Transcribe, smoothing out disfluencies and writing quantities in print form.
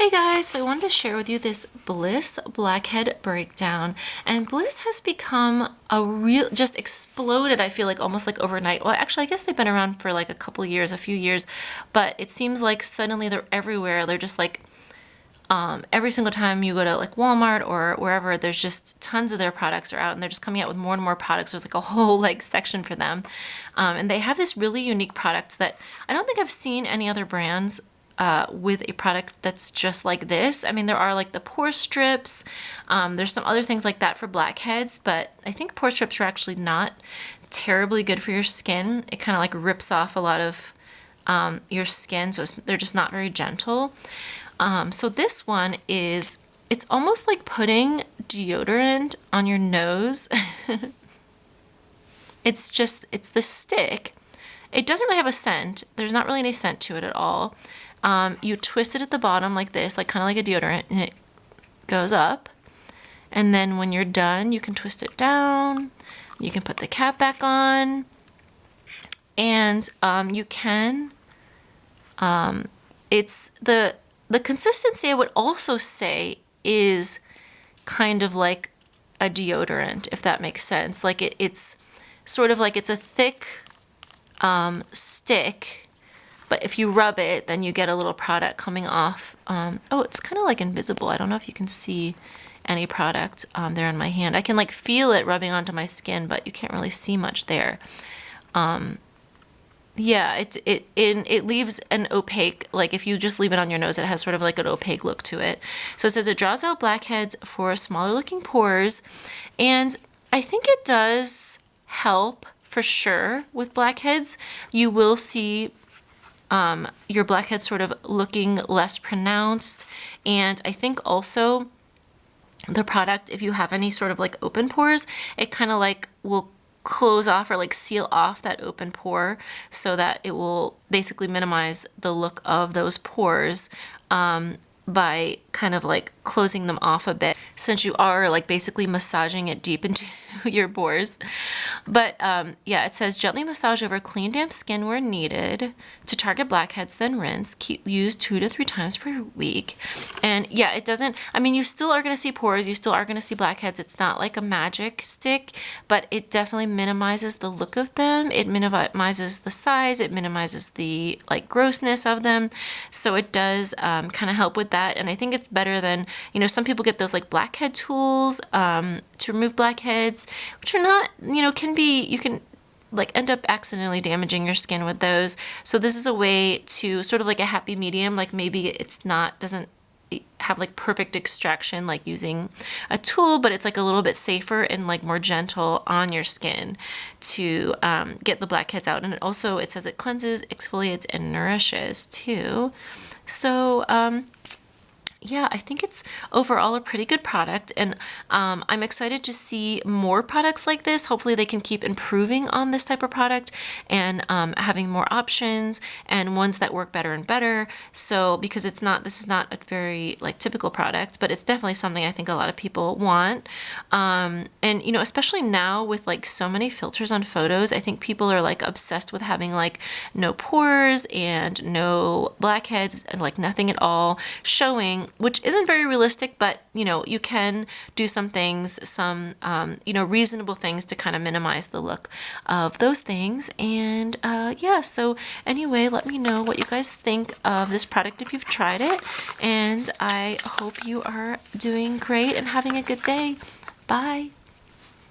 Hey guys, so I wanted to share with you this Bliss Blackhead breakdown. And Bliss has become a real, just exploded, I feel like almost like overnight. Well, actually, I guess they've been around for like a couple years, a few years, but it seems like suddenly they're everywhere. They're just like, every single time you go to like Walmart or wherever, there's just tons of their products are out and they're just coming out with more and more products. There's like a whole like section for them. And they have this really unique product that I don't think I've seen any other brands with a product that's just like this. I mean, there are like the pore strips. There's some other things like that for blackheads, but I think pore strips are actually not terribly good for your skin. It kind of like rips off a lot of your skin, so they're just not very gentle. So this one is, it's almost like putting deodorant on your nose. It's the stick. It doesn't really have a scent. There's not really any scent to it at all. You twist it at the bottom like this, like kind of like a deodorant, and it goes up. And then when you're done, you can twist it down. You can put the cap back on. And you can, it's the consistency I would also say is kind of like a deodorant, if that makes sense. Like it's sort of like it's a thick stick, but if you rub it, then you get a little product coming off. Oh, it's kind of like invisible. I don't know if you can see any product there on my hand. I can like feel it rubbing onto my skin, but you can't really see much there. Yeah, it leaves an opaque, like if you just leave it on your nose, it has sort of like an opaque look to it. So it says it draws out blackheads for smaller looking pores. And I think it does help for sure with blackheads. You will see your blackheads sort of looking less pronounced. And I think also the product, if you have any sort of like open pores, it kind of like will close off or like seal off that open pore so that it will basically minimize the look of those pores by kind of like closing them off a bit, since you are like basically massaging it deep into your pores. But yeah, it says gently massage over clean damp skin where needed to target blackheads, then rinse. Use 2 to 3 times per week. And yeah, it doesn't, I mean, you still are going to see pores, you still are going to see blackheads. It's not like a magic stick, but it definitely minimizes the look of them. It minimizes the size, it minimizes the like grossness of them. So it does kind of help with that. And I think it's better than, you know, some people get those like blackhead tools to remove blackheads, which are not, you know, you can like end up accidentally damaging your skin with those. So this is a way to sort of like a happy medium, like maybe it's not, doesn't have like perfect extraction like using a tool, but it's like a little bit safer and like more gentle on your skin to get the blackheads out. And it says it cleanses, exfoliates, and nourishes too. So yeah, I think it's overall a pretty good product, and I'm excited to see more products like this. Hopefully they can keep improving on this type of product and having more options and ones that work better and better. So because this is not a very like typical product, but it's definitely something I think a lot of people want. And you know, especially now with like so many filters on photos, I think people are like obsessed with having like no pores and no blackheads and like nothing at all showing, which isn't very realistic, but you know, you can do some things, you know, reasonable things to kind of minimize the look of those things. And yeah, so anyway, let me know what you guys think of this product if you've tried it, and I hope you are doing great and having a good day. Bye.